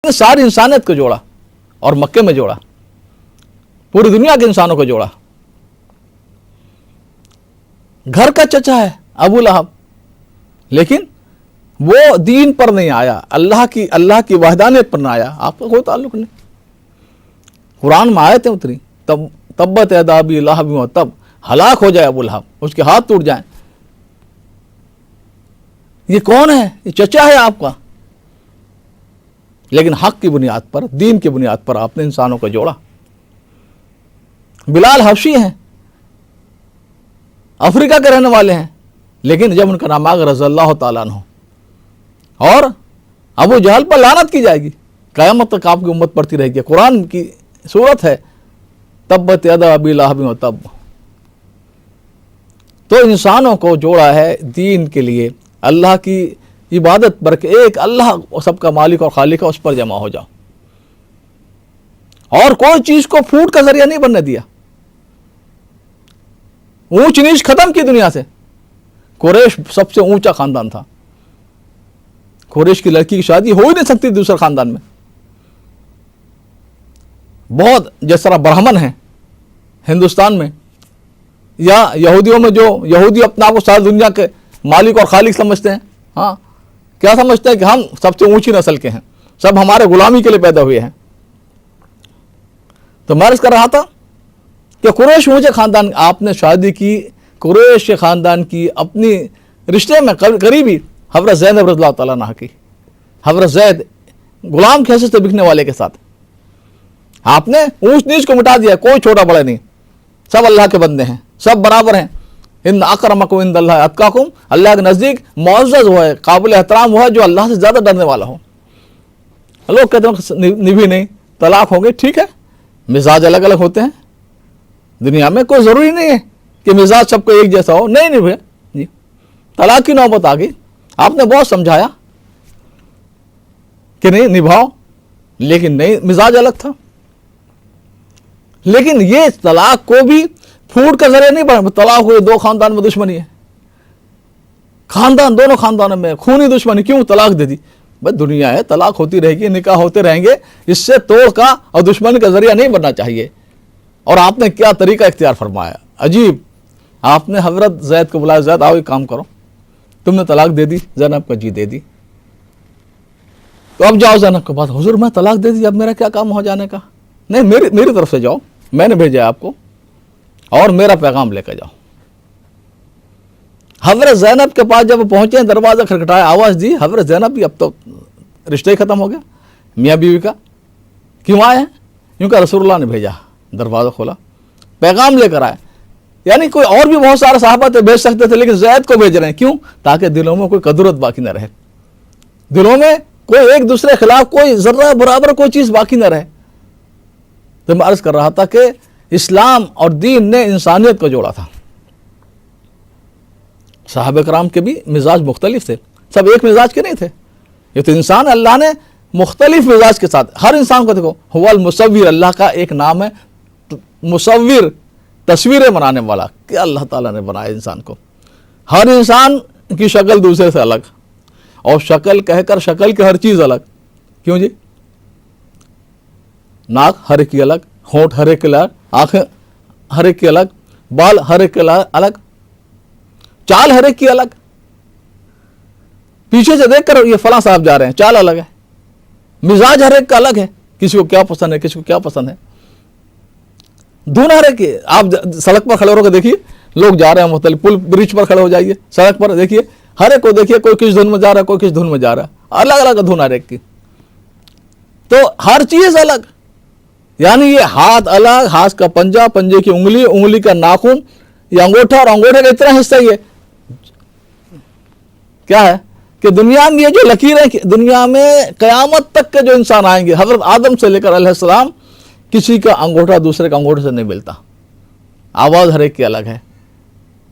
نے ساری انسانیت کو جوڑا اور مکے میں جوڑا، پوری دنیا کے انسانوں کو جوڑا۔ گھر کا چچا ہے ابو لہب، لیکن وہ دین پر نہیں آیا، اللہ کی وحدانیت پر نہ آیا، آپ کا کوئی تعلق نہیں۔ قرآن میں آیتیں اتری، تبت یدا ابی لہب وتب، ہلاک ہو جائے ابو لہب، اس کے ہاتھ ٹوٹ جائیں۔ یہ کون ہے؟ یہ چچا ہے آپ کا، لیکن حق کی بنیاد پر، دین کی بنیاد پر آپ نے انسانوں کو جوڑا۔ بلال حبشی ہیں، افریقہ کے رہنے والے ہیں، لیکن جب ان کا نام آگے رضی اللہ تعالیٰ عنہ، اور ابو جہل پر لعنت کی جائے گی، قیامت تک آپ کی امت پڑھتی رہے گی۔ قرآن کی صورت ہے تبت یدا ابی لہب وتب۔ تو انسانوں کو جوڑا ہے دین کے لیے، اللہ کی عبادت پر، کہ ایک اللہ سب کا مالک اور خالق ہے، اس پر جمع ہو جاؤ، اور کوئی چیز کو پھوٹ کا ذریعہ نہیں بننے دیا۔ اونچ نیچ ختم کی دنیا سے۔ قریش سب سے اونچا خاندان تھا، قریش کی لڑکی کی شادی ہو ہی نہیں سکتی دوسرے خاندان میں۔ بہت جس طرح برہمن ہیں ہندوستان میں، یا یہودیوں میں، جو یہودی اپنا آپ کو ساری دنیا کے مالک اور خالق سمجھتے ہیں، ہاں کیا سمجھتے ہیں کہ ہم سب سے اونچی نسل کے ہیں، سب ہمارے غلامی کے لیے پیدا ہوئے ہیں۔ تو میں عرض کر رہا تھا کہ قریش اونچے خاندان، آپ نے شادی کی قریش کے خاندان کی، اپنی رشتے میں قریبی حضرت زینب رضی اللہ تعالیٰ عنہا کی، حضرت زید غلام کی حیثیت سے بکنے والے کے ساتھ آپ نے اونچ نیچ کو مٹا دیا، کوئی چھوٹا بڑا نہیں، سب اللہ کے بندے ہیں، سب برابر ہیں۔ ان اکرمکم عند اللہ اتقاکم، اللہ کے نزدیک معزز ہوا ہے، قابل احترام ہوا ہے جو اللہ سے زیادہ ڈرنے والا ہو۔ لوگ کہتے ہیں نبھی نہیں، طلاق ہو گئی، ٹھیک ہے، مزاج الگ الگ ہوتے ہیں، دنیا میں کوئی ضروری نہیں ہے کہ مزاج سب کو ایک جیسا ہو، نہیں نبھے جی، طلاق کی نوبت آ گئی، آپ نے بہت سمجھایا کہ نہیں نبھاؤ، لیکن نہیں، مزاج الگ تھا۔ لیکن یہ طلاق کو بھی پھوٹ کا ذریعہ نہیں بنا، طلاق ہوئے دو خاندان میں دشمنی ہے، خاندان دونوں خاندانوں میں خونی دشمنی، کیوں طلاق دے دی؟ بس دنیا ہے، طلاق ہوتی رہے گی، نکاح ہوتے رہیں گے، اس سے توڑ کا اور دشمنی کا ذریعہ نہیں بننا چاہیے۔ اور آپ نے کیا طریقہ اختیار فرمایا، عجیب، آپ نے حضرت زید کو بلایا، زید آؤ ایک کام کرو، تم نے طلاق دے دی، زینب کو جی دے دی، تو اب جاؤ زینب کے پاس، حضور میں طلاق دے دی، اب میرا کیا کام ہو جانے کا؟ نہیں، میری طرف سے جاؤ، میں نے بھیجا آپ کو، اور میرا پیغام لے کے جاؤ۔ حضرت زینب کے پاس جب پہنچے، دروازہ کھٹکھٹایا، آواز دی، حضرت زینب بھی، اب تو رشتے ہی ختم ہو گیا میاں بیوی کا، کیوں آئے ہیں؟ کیونکہ رسول اللہ نے بھیجا، دروازہ کھولا، پیغام لے کر آئے۔ یعنی کوئی اور بھی بہت سارے صحابہ تھے بھیج سکتے تھے، لیکن زید کو بھیج رہے ہیں، کیوں؟ تاکہ دلوں میں کوئی قدرت باقی نہ رہے، دلوں میں کوئی ایک دوسرے کے خلاف کوئی ذرہ برابر کوئی چیز باقی نہ رہے۔ تو میں عرض کر رہا تھا کہ اسلام اور دین نے انسانیت کو جوڑا تھا۔ صحابہ کرام کے بھی مزاج مختلف تھے، سب ایک مزاج کے نہیں تھے، یہ تو انسان اللہ نے مختلف مزاج کے ساتھ، ہر انسان کو دیکھو، هو المصور، اللہ کا ایک نام ہے مصور، تصویریں بنانے والا، کہ اللہ تعالیٰ نے بنایا انسان کو، ہر انسان کی شکل دوسرے سے الگ، اور شکل کہہ کر شکل کی ہر چیز الگ، کیوں جی؟ ناک ہر ایک کی الگ، ہونٹ ہر ایک کے الگ، آنکھیں ہر ایک کی الگ، بال ہر ایک کے الگ، چال ہر ایک کی الگ، پیچھے سے دیکھ کر یہ فلاں صاحب جا رہے ہیں، چال الگ ہے، مزاج ہر ایک کا الگ ہے، کسی کو کیا پسند ہے، کسی کو کیا پسند ہے، دھن ہر ایک، آپ سڑک پر کھڑے ہو کے دیکھیے، لوگ جا رہے ہیں مختلف، پل برج پر کھڑے ہو جائیے، سڑک پر دیکھیے، ہر ایک کو دیکھیے، کوئی کس دھن میں جا رہا ہے، کوئی کس دھن میں جا رہا ہے، الگ الگ دھن ہر ایک کی، تو ہر چیز الگ، یعنی یہ ہاتھ الگ، ہاتھ کا پنجہ، پنجے کی انگلی، انگلی کا ناخن، یہ انگوٹھا، اور انگوٹھے کا اتنا حصہ یہ کیا ہے کہ دنیا میں یہ جو لکیریں، دنیا میں قیامت تک کے جو انسان آئیں گے، حضرت آدم سے لے کر علیہ السلام، کسی کا انگوٹھا دوسرے کا انگوٹھے سے نہیں ملتا، آواز ہر ایک کی الگ ہے۔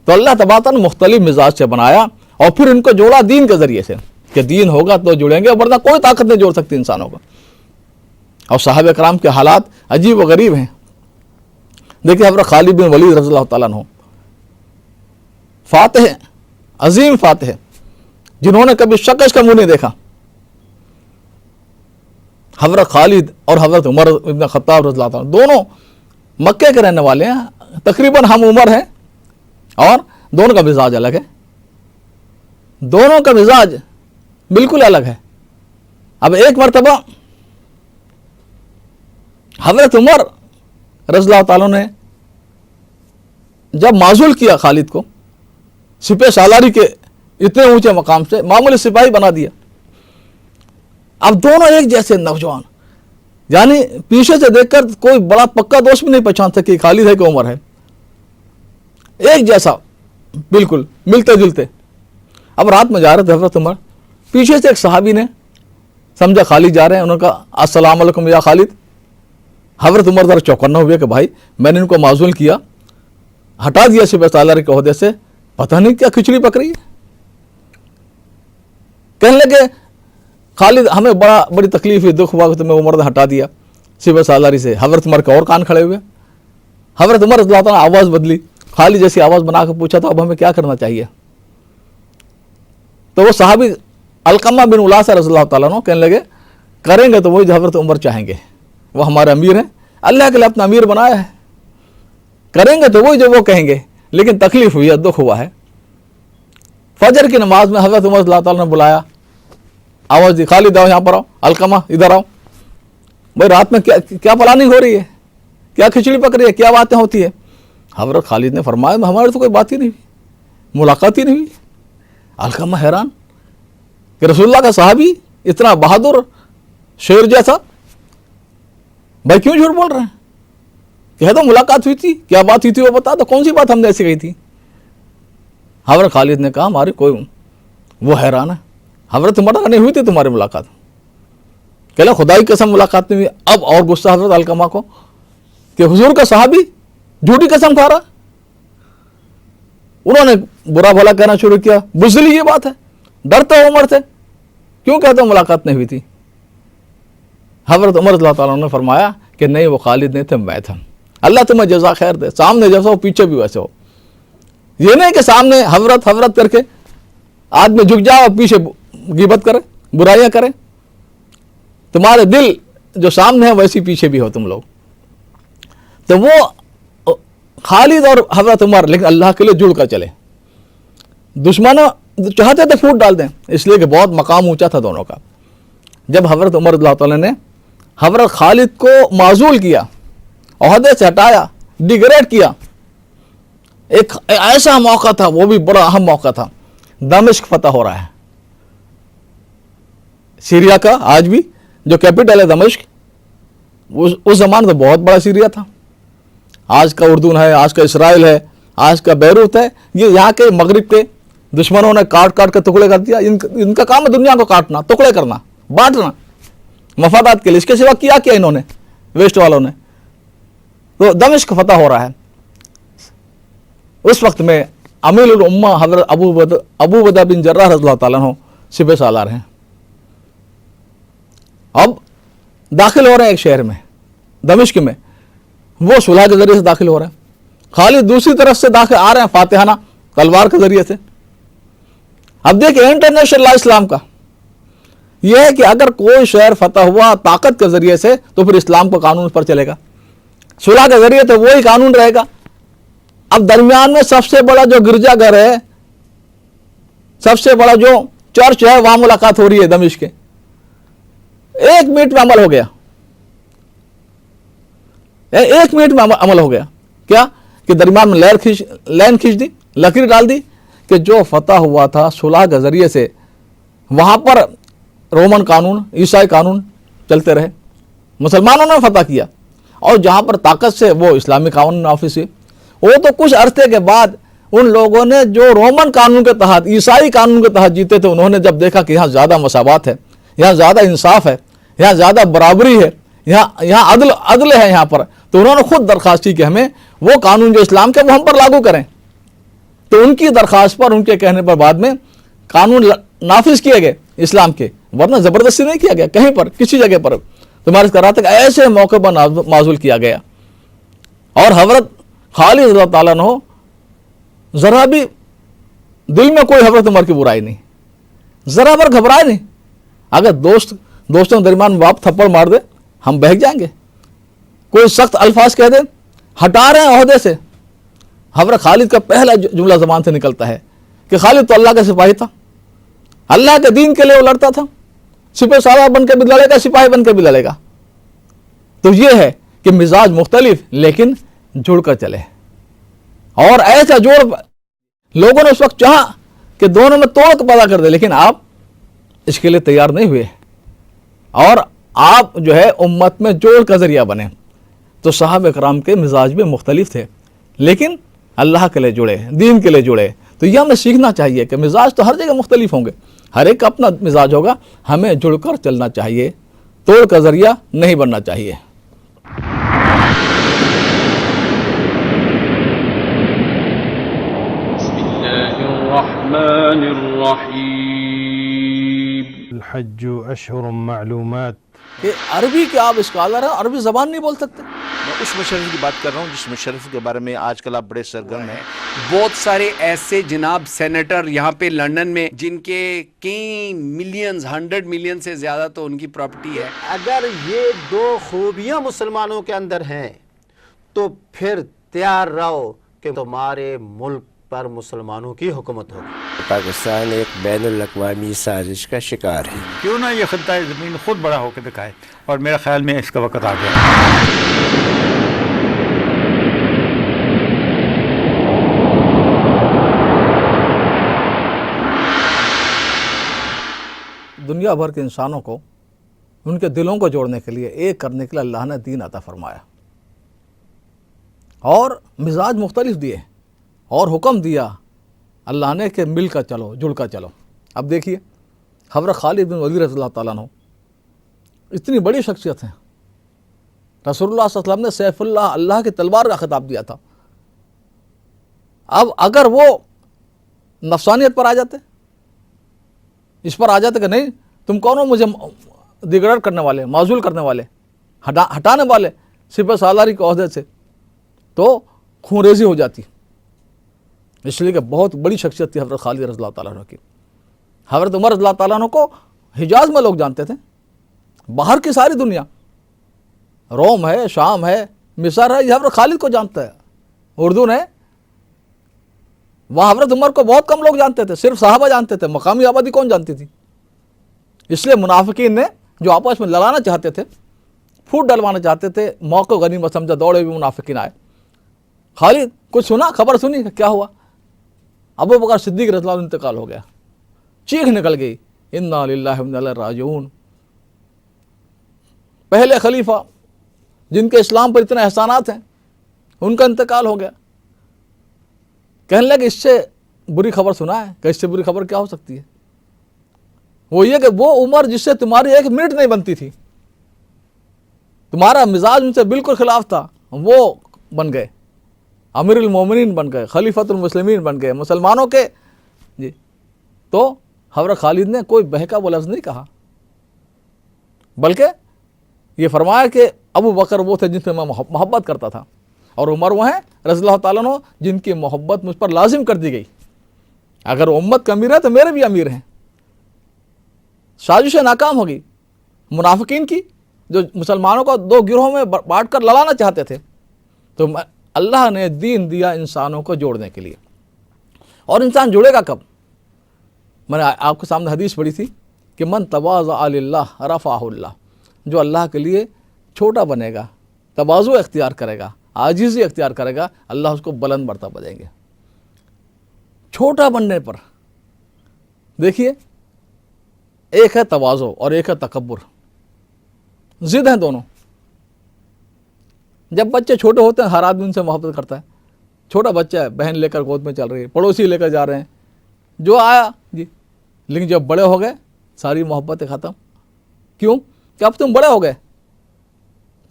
تو اللہ تبارک نے مختلف مزاج سے بنایا، اور پھر ان کو جوڑا دین کے ذریعے سے، کہ دین ہوگا تو جڑیں گے، ورنہ کوئی طاقت نہیں جوڑ سکتی انسانوں کو۔ اور صحابہ کرام کے حالات عجیب و غریب ہیں، دیکھیں حضرت خالد بن ولید رضی اللہ تعالیٰ عنہ، فاتح، عظیم فاتح، جنہوں نے کبھی شکش کا منہ نہیں دیکھا، حضرت خالد اور حضرت عمر ابن خطاب رضی اللہ عنہ دونوں مکے کے رہنے والے ہیں، تقریباً ہم عمر ہیں، اور دونوں کا مزاج الگ ہے، دونوں کا مزاج بالکل الگ ہے۔ اب ایک مرتبہ حضرت عمر رضی اللہ تعالیٰ نے جب معزول کیا خالد کو، سپہ سالاری کے اتنے اونچے مقام سے معمولی سپاہی بنا دیا۔ اب دونوں ایک جیسے نوجوان، یعنی پیچھے سے دیکھ کر کوئی بڑا پکا دوست بھی نہیں پہچان سکے کہ خالد ہے کہ عمر ہے، ایک جیسا بالکل ملتے جلتے۔ اب رات میں جا رہے تھے حضرت عمر، پیچھے سے ایک صحابی نے سمجھا خالد جا رہے ہیں، انہوں نے کہا السلام علیکم یا خالد۔ حضرت عمر ذرا چوکنا ہوئے کہ بھائی میں نے ان کو معزول کیا، ہٹا دیا سپہ سالاری کے عہدے سے، پتہ نہیں کیا کھچڑی پک رہی ہے۔ کہنے لگے خالد ہمیں بڑی تکلیف ہوئی، دکھ ہوا کہ تمہیں عمر نے ہٹا دیا سپہ سالاری سے۔ حضرت عمر کے اور کان کھڑے ہوئے، حضرت عمر رضی اللہ عنہ آواز بدلی، خالد جیسی آواز بنا کے پوچھا تھا اب ہمیں کیا کرنا چاہیے؟ تو وہ صحابی علقمہ بن علاسہ رضی اللہ تعالیٰ عنہ کہنے لگے کریں گے تو وہی جو حضرت عمر چاہیں گے، وہ ہمارے امیر ہیں، اللہ کے لیے اپنا امیر بنایا ہے، کریں گے تو وہی جو وہ کہیں گے، لیکن تکلیف ہوئی ہے، دکھ ہوا ہے۔ فجر کی نماز میں حضرت عمر رضی اللہ تعالیٰ نے بلایا، آواز دی خالد آؤ یہاں پر آؤ، علقمہ ادھر آؤ، بھائی رات میں کیا پلاننگ ہو رہی ہے، کیا کھچڑی پک رہی ہے، کیا باتیں ہوتی ہے؟ حضرت خالد نے فرمایا ہماری تو کوئی بات ہی نہیں ہوئی، ملاقات ہی نہیں ہوئی۔ علقمہ حیران کہ رسول اللہ کا صحابی اتنا بہادر شیر جیسا، بھائی کیوں جھوٹ بول رہے ہیں؟ کہہ دو ملاقات ہوئی تھی، کیا بات ہوئی تھی وہ بتا دو، کون سی بات ہم نے ایسی کہی تھی؟ حضرت خالد نے کہا ہماری کوئی، وہ حیران ہے، حضرت عمر نہیں ہوئی تھی تمہاری ملاقات؟ کہلا خدا کی قسم ملاقات نہیں ہوئی۔ اب اور غصہ حضرت علقمہ کو کہ حضور کا صحابی جھوٹی قسم کھا رہا۔ انہوں نے برا بھلا کہنا شروع کیا، بزدلی یہ بات ہے، ڈرتے ہو عمر سے، کیوں کہتے ہو ملاقات نہیں ہوئی تھی؟ حضرت عمر رضی اللہ تعالیٰ نے فرمایا کہ نہیں وہ خالد نہیں تھے، میں تھا، اللہ تمہیں جزا خیر دے، سامنے جیسا ہو پیچھے بھی ویسے ہو، یہ نہیں کہ سامنے حضرت کر کے آدمی جھک جائے اور پیچھے غیبت کرے، برائیاں کرے، تمہارے دل جو سامنے ہے ویسی پیچھے بھی ہو تم لوگ۔ تو وہ خالد اور حضرت عمر لیکن اللہ کے لیے جڑ کر چلے، دشمنوں چاہتے تھے پھوٹ ڈال دیں، اس لیے کہ بہت مقام اونچا تھا دونوں کا۔ جب حضرت عمر رضی اللہ تعالیٰ نے حضرت خالد کو معزول کیا، عہدے سے ہٹایا، ڈیگریڈ کیا، ایک ایسا موقع تھا، وہ بھی بڑا اہم موقع تھا، دمشق فتح ہو رہا ہے، سیریا کا آج بھی جو کیپٹل ہے دمشق، اس زمانے تو بہت بڑا سیریا تھا، آج کا اردن ہے، آج کا اسرائیل ہے، آج کا بیروت ہے، یہ یہاں کے مغرب کے دشمنوں نے کاٹ کر ٹکڑے کر دیا۔ ان کا کام ہے دنیا کو کاٹنا، ٹکڑے کرنا، بانٹنا مفادات کے لیے، اس کے سوا کیا انہوں نے، ویسٹ والوں نے۔ تو دمشق فتح ہو رہا ہے، اس وقت میں امیر الامہ حضرت ابو عبیدہ بن جراح رضی اللہ تعالیٰ عنہ سپہ سالار ہیں، اب داخل ہو رہے ہیں ایک شہر میں دمشق میں، وہ صلح کے ذریعے سے داخل ہو رہے ہیں، خالد دوسری طرف سے داخل آ رہے ہیں فاتحانہ تلوار کے ذریعے سے۔ اب دیکھیں انٹرنیشنل لا اسلام کا یہ ہے کہ اگر کوئی شہر فتح ہوا طاقت کے ذریعے سے تو پھر اسلام کا قانون پر چلے گا، صلح کے ذریعے تو وہی قانون رہے گا۔ اب درمیان میں سب سے بڑا جو گرجا گھر ہے، سب سے بڑا جو چرچ ہے، وہاں ملاقات ہو رہی ہے دمشق کے، 1 منٹ میں عمل ہو گیا، 1 منٹ میں عمل ہو گیا، کیا کہ درمیان میں لائن کھینچ دی، لکیر ڈال دی کہ جو فتح ہوا تھا صلح کے ذریعے سے، وہاں پر رومن قانون، عیسائی قانون چلتے رہے، مسلمانوں نے فتح کیا، اور جہاں پر طاقت سے وہ اسلامی قانون نافذ ہوئے۔ وہ تو کچھ عرصے کے بعد ان لوگوں نے جو رومن قانون کے تحت، عیسائی قانون کے تحت جیتے تھے، انہوں نے جب دیکھا کہ یہاں زیادہ مساوات ہے، یہاں زیادہ انصاف ہے، یہاں زیادہ برابری ہے، یہاں عدل ہے یہاں پر، تو انہوں نے خود درخواست کی کہ ہمیں وہ قانون جو اسلام کے وہ ہم پر لاگو کریں۔ تو ان کی درخواست پر، ان کے کہنے پر بعد میں قانون نافذ کیے گئے اسلام کے، ورنہ زبردستی نہیں کیا گیا کہیں پر، کسی جگہ پر۔ تمہارے کر رہا تھا کہ ایسے موقع پر معزول کیا گیا، اور حضرت خالد رضی اللہ تعالیٰ عنہ ذرا بھی دل میں کوئی حضرت عمر کی برائی نہیں، ذرا پر گھبرائے نہیں۔ اگر دوست دوستوں کے درمیان باپ تھپڑ مار دے ہم بہک جائیں گے, کوئی سخت الفاظ کہہ دے ہٹا رہے ہیں عہدے سے. حضرت خالد کا پہلا جملہ زبان سے نکلتا ہے کہ خالد تو اللہ کا سپاہی تھا, اللہ کے دین کے لیے وہ لڑتا تھا, سپہ سالار بن کے بھی لڑے گا, سپاہی بن کے بھی لڑے گا. تو یہ ہے کہ مزاج مختلف لیکن جڑ کر چلے, اور ایسا جوڑ لوگوں نے اس وقت چاہا کہ دونوں میں توڑ پیدا کر دے, لیکن آپ اس کے لیے تیار نہیں ہوئے اور آپ جو ہے امت میں جوڑ کا ذریعہ بنے. تو صحابہ کرام کے مزاج بھی مختلف تھے لیکن اللہ کے لیے جڑے, دین کے لیے جڑے. تو یہ ہمیں سیکھنا چاہیے کہ مزاج تو ہر جگہ مختلف ہوں گے, ہر ایک کا اپنا مزاج ہوگا, ہمیں جڑ کر چلنا چاہیے, توڑ کا ذریعہ نہیں بننا چاہیے. الرحمن الرحیم. الحج اشہر معلومات. کہ عربی کے آپ اسکالر ہیں, عربی زبان نہیں بول سکتے. میں اس مشرف کی بات کر رہا ہوں جس مشرف کے بارے میں آج کل آپ بڑے سرگرم ہیں. بہت سارے ایسے جناب سینیٹر یہاں پہ لندن میں جن کے کئی ملینز 100 ملین سے زیادہ تو ان کی پراپرٹی ہے. اگر یہ دو خوبیاں مسلمانوں کے اندر ہیں تو پھر تیار رہو کہ تمہارے ملک پر مسلمانوں کی حکومت ہوگی. پاکستان ایک بین الاقوامی سازش کا شکار ہے. کیوں نہ یہ خطہ زمین خود بڑا ہو کے دکھائے, اور میرا خیال میں اس کا وقت آ گیا. دنیا بھر کے انسانوں کو ان کے دلوں کو جوڑنے کے لیے, ایک کرنے کے لیے اللہ نے دین عطا فرمایا اور مزاج مختلف دیے اور حکم دیا اللہ نے کہ مل کر چلو, جڑ کر چلو. اب دیکھیے حضرت خالد بن ولید رضی اللہ تعالیٰ عنہ اتنی بڑی شخصیت ہیں, رسول اللہ صلی اللہ علیہ وسلم نے سیف اللہ, اللہ کی تلوار کا خطاب دیا تھا. اب اگر وہ نفسانیت پر آ جاتے, اس پر آ جاتے کہ نہیں تم کون ہو مجھے دیگرر کرنے والے, معزول کرنے والے, ہٹانے والے سپہ سالاری کے عہدے سے, تو خون ریزی ہو جاتی. اس لیے کہ بہت بڑی شخصیت تھی حضرت خالد رضی اللہ تعالیٰ عنہ کی. حضرت عمر رضی اللہ تعالیٰ عنہ کو حجاز میں لوگ جانتے تھے, باہر کی ساری دنیا, روم ہے, شام ہے, مصر ہے, یہ حضرت خالد کو جانتا ہے. اردن ہے, وہاں حضرت عمر کو بہت کم لوگ جانتے تھے, صرف صحابہ جانتے تھے, مقامی آبادی کون جانتی تھی. اس لیے منافقین نے جو آپس میں لڑانا چاہتے تھے, پھوٹ ڈلوانا چاہتے تھے, موقع غنیمت سمجھا, دوڑے بھی منافقین آئے. خالد کچھ سنا, خبر سنی کہ کیا ہوا, ابو بکر صدیق رضی اللہ عنہ انتقال ہو گیا. چیخ نکل گئی, انا للہ و انا الیہ راجعون. پہلے خلیفہ جن کے اسلام پر اتنے احسانات ہیں ان کا انتقال ہو گیا. کہنے لگے اس سے بری خبر سنا ہے, کہ اس سے بری خبر کیا ہو سکتی ہے. وہ یہ کہ وہ عمر جس سے تمہاری ایک منٹ نہیں بنتی تھی, تمہارا مزاج ان سے بالکل خلاف تھا, وہ بن گئے, امیر المومنین بن گئے, خلیفۃ المسلمین بن گئے, مسلمانوں کے. جی تو حضرت خالد نے کوئی بہکا وہ لفظ نہیں کہا, بلکہ یہ فرمایا کہ ابو بکر وہ تھے جن سے میں محبت کرتا تھا, اور عمر وہ ہیں رضی اللہ تعالیٰ عنہ جن کی محبت مجھ پر لازم کر دی گئی. اگر امت کا امیر ہے تو میرے بھی امیر ہیں. سازشیں ناکام ہوگی منافقین کی, جو مسلمانوں کو دو گروہوں میں بانٹ کر لڑانا چاہتے تھے. تو اللہ نے دین دیا انسانوں کو جوڑنے کے لیے. اور انسان جڑے گا کب؟ میں نے آپ کے سامنے حدیث پڑھی تھی کہ من تواضع للہ رفعہ اللہ, جو اللہ کے لیے چھوٹا بنے گا, تواضع اختیار کرے گا, عاجزی اختیار کرے گا, اللہ اس کو بلند مرتبہ دیں گے. چھوٹا بننے پر دیکھیے, ایک ہے تواضع اور ایک ہے تکبر, ضد ہیں دونوں. جب بچے چھوٹے ہوتے ہیں ہر آدمی ان سے محبت کرتا ہے. چھوٹا بچہ ہے, بہن لے کر گود میں چل رہی ہے, پڑوسی لے کر جا رہے ہیں, جو آیا جی. لیکن جب بڑے ہو گئے ساری محبتیں ختم. کیوں؟ کہ اب تم بڑے ہو گئے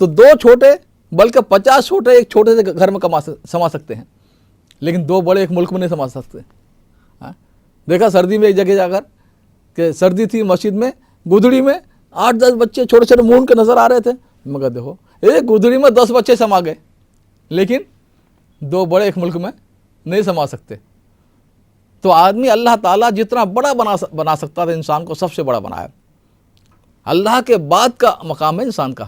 تو دو چھوٹے بلکہ 50 چھوٹے ایک چھوٹے سے گھر میں سما سکتے ہیں, لیکن دو بڑے ایک ملک میں نہیں سما سکتے. دیکھا سردی میں ایک جگہ جا کر کہ سردی تھی, مسجد میں گودڑی میں 8-10 بچے چھوٹے چھوٹے مون کے نظر آ رہے تھے, مگر دیکھو ایک گودڑی میں 10 بچے سما گئے, لیکن دو بڑے ایک ملک میں نہیں سما سکتے. تو آدمی اللہ تعالیٰ جتنا بڑا بنا سکتا تھا انسان کو سب سے بڑا بنایا. اللہ کے بعد کا مقام ہے انسان کا.